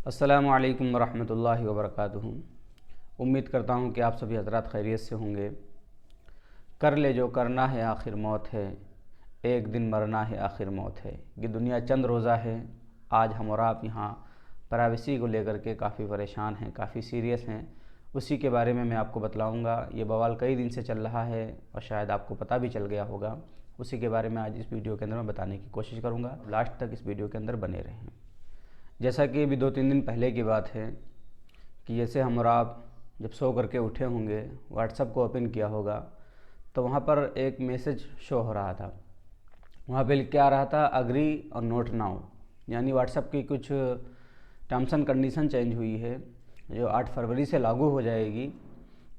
अस्सलामु अलैकुम वरहमतुल्लाहि वबरकातुहू। उम्मीद करता हूँ कि आप सभी हज़रात खैरियत से होंगे। कर ले जो करना है आखिर मौत है, एक दिन मरना है आखिर मौत है। ये दुनिया चंद रोज़ा है। आज हम और आप यहाँ प्राइवेसी को लेकर के काफ़ी परेशान हैं, काफ़ी सीरियस हैं। उसी के बारे में मैं आपको बतलाऊँगा। ये बवाल कई दिन से चल रहा है और शायद आपको पता भी चल गया होगा। उसी के बारे में आज इस वीडियो के अंदर मैं बताने की कोशिश करूँगा। लास्ट तक इस वीडियो के अंदर बने रहें। जैसा कि अभी 2-3 दिन पहले की बात है कि जैसे हम और आप जब सो करके उठे होंगे, व्हाट्सएप को ओपन किया होगा तो वहाँ पर एक मैसेज शो हो रहा था। वहाँ पे क्या आ रहा था, अग्री और नोट नाउ, यानी व्हाट्सएप की कुछ टर्म्स एंड कंडीशन चेंज हुई है जो 8 फरवरी से लागू हो जाएगी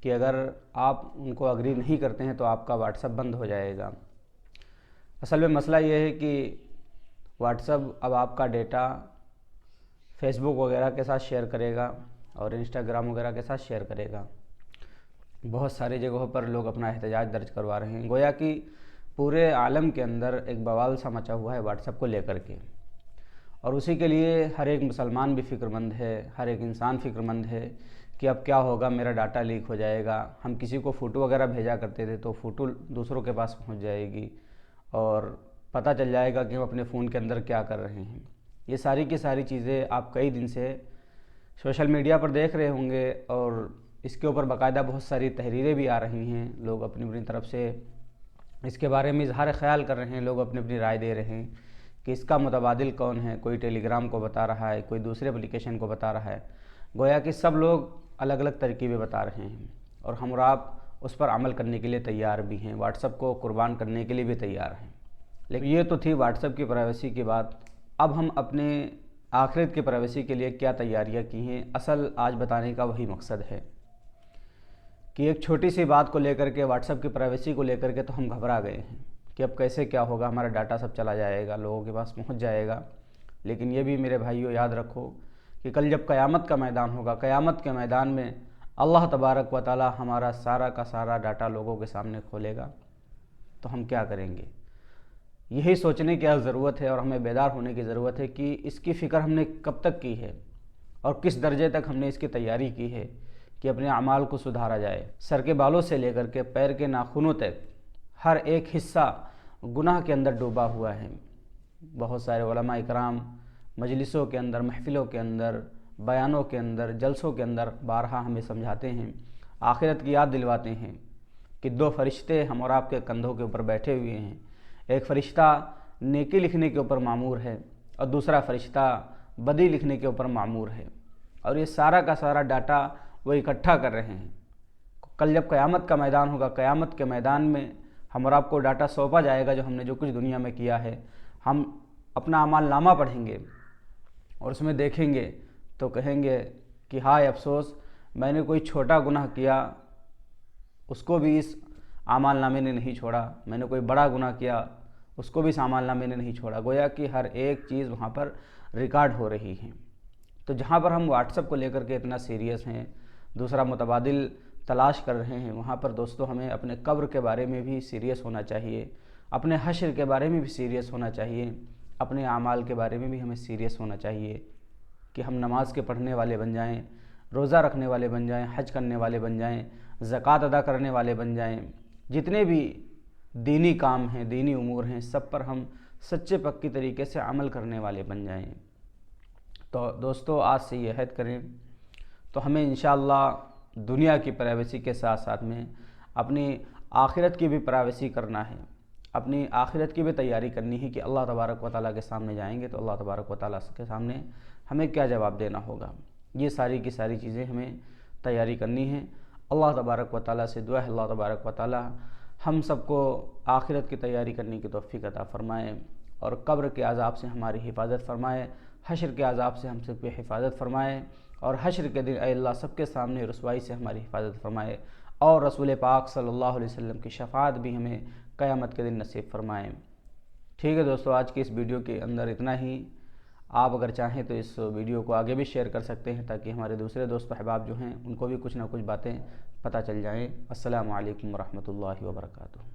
कि अगर आप उनको अग्री नहीं करते हैं तो आपका व्हाट्सएप बंद हो जाएगा। असल में मसला ये है कि व्हाट्सएप अब आपका डेटा फेसबुक वगैरह के साथ शेयर करेगा और इंस्टाग्राम वगैरह के साथ शेयर करेगा। बहुत सारी जगहों पर लोग अपना एहतजाज दर्ज करवा रहे हैं। गोया कि पूरे आलम के अंदर एक बवाल सा मचा हुआ है व्हाट्सएप को लेकर के, और उसी के लिए हर एक मुसलमान भी फ़िक्रमंद है, हर एक इंसान फ़िक्रमंद है कि अब क्या होगा, मेरा डाटा लीक हो जाएगा। हम किसी को फ़ोटो वगैरह भेजा करते थे तो फ़ोटो दूसरों के पास पहुंच जाएगी और पता चल जाएगा कि हम अपने फ़ोन के अंदर क्या कर रहे हैं। ये सारी की सारी चीज़ें आप कई दिन से सोशल मीडिया पर देख रहे होंगे और इसके ऊपर बाकायदा बहुत सारी तहरीरें भी आ रही हैं। लोग अपनी अपनी तरफ से इसके बारे में इजहार ख्याल कर रहे हैं, लोग अपनी अपनी राय दे रहे हैं कि इसका मुतबादिल कौन है। कोई टेलीग्राम को बता रहा है, कोई दूसरे एप्लीकेशन को बता रहा है। गोया कि सब लोग अलग अलग तरकीबें बता रहे हैं और हम और आप उस पर अमल करने के लिए तैयार भी हैं, व्हाट्सएप को कुर्बान करने के लिए भी तैयार हैं। लेकिन ये तो थी व्हाट्सएप की प्राइवेसी की बात। अब हम अपने आखिरत की प्राइवेसी के लिए क्या तैयारियां की हैं, असल आज बताने का वही मकसद है कि एक छोटी सी बात को लेकर के, व्हाट्सएप की प्राइवेसी को लेकर के तो हम घबरा गए हैं कि अब कैसे क्या होगा, हमारा डाटा सब चला जाएगा, लोगों के पास पहुंच जाएगा। लेकिन ये भी मेरे भाइयों याद रखो कि कल जब क़यामत का मैदान होगा, क़यामत के मैदान में अल्लाह तबारक व तआला हमारा सारा का सारा डाटा लोगों के सामने खोलेगा तो हम क्या करेंगे। यही सोचने की ज़रूरत है और हमें बेदार होने की ज़रूरत है कि इसकी फ़िक्र हमने कब तक की है और किस दर्जे तक हमने इसकी तैयारी की है कि अपने अमाल को सुधारा जाए। सर के बालों से लेकर के पैर के नाखूनों तक हर एक हिस्सा गुनाह के अंदर डूबा हुआ है। बहुत सारे उलमा इकराम मजलिसों के अंदर, महफ़िलों के अंदर, बयानों के अंदर, जलसों के अंदर बारहा हमें समझाते हैं, आखिरत की याद दिलवाते हैं कि 2 फरिश्ते हम और आपके कंधों के ऊपर बैठे हुए हैं। एक फ़रिश्ता नेकी लिखने के ऊपर मामूर है और दूसरा फ़रिश्ता बदी लिखने के ऊपर मामूर है, और ये सारा का सारा डाटा वो इकट्ठा कर रहे हैं। कल जब क़यामत का मैदान होगा, क़यामत के मैदान में हम और आपको डाटा सौंपा जाएगा जो हमने जो कुछ दुनिया में किया है। हम अपना अमाल नामा पढ़ेंगे और उसमें देखेंगे तो कहेंगे कि हाय अफसोस, मैंने कोई छोटा गुनाह किया उसको भी इस आमाल नामे ने नहीं छोड़ा, मैंने कोई बड़ा गुनाह किया उसको भी इस आमाल नामे ने नहीं छोड़ा। गोया कि हर एक चीज़ वहाँ पर रिकॉर्ड हो रही है। तो जहाँ पर हम व्हाट्सएप को लेकर के इतना सीरियस हैं, दूसरा मुतबादिल तलाश कर रहे हैं, वहाँ पर दोस्तों हमें अपने कब्र के बारे में भी सीरियस होना चाहिए, अपने हश्र के बारे में भी सीरियस होना चाहिए, अपने आमाल के बारे में भी हमें सीरियस होना चाहिए कि हम नमाज के पढ़ने वाले बन जाएँ, रोज़ा रखने वाले बन जाएँ, हज करने वाले बन जाएँ, ज़कात अदा करने वाले बन जाएँ। जितने भी दीनी काम हैं, दीनी उमूर हैं, सब पर हम सच्चे पक्की तरीके से अमल करने वाले बन जाएं। तो दोस्तों आज से ये अहद करें तो हमें इंशाअल्लाह दुनिया की प्राइवेसी के साथ साथ में अपनी आखिरत की भी प्राइवेसी करना है, अपनी आखिरत की भी तैयारी करनी है कि अल्लाह तबारक व तआला के सामने जाएंगे तो अल्लाह तबारक व तआला के सामने हमें क्या जवाब देना होगा। ये सारी की सारी चीज़ें हमें तैयारी करनी है। अल्लाह तबारक व तआला से दुआ है, अल्लाह तबारक व तआला हम सबको आखिरत की तैयारी करने की तौफीक अता फ़रमाए और कब्र के अज़ाब से हमारी हिफाजत फ़रमाए, हश्र के अज़ाब से हम सब की हिफाजत फ़रमाए और हश्र के दिन ऐ अल्लाह सबके सामने रुसवाई से हमारी हिफाजत फ़रमाए और रसूल पाक सल्लल्लाहु अलैहि वसल्लम की शफ़ाअत भी हमें क़यामत के दिन नसीब फ़रमाएँ। ठीक है दोस्तों, आज की इस वीडियो के अंदर इतना ही। आप अगर चाहें तो इस वीडियो को आगे भी शेयर कर सकते हैं ताकि हमारे दूसरे दोस्त अहबाब जो हैं उनको भी कुछ ना कुछ बातें पता चल जाएँ। अस्सलामु अलैकुम वरहमतुल्लाहि वबरकातुहू।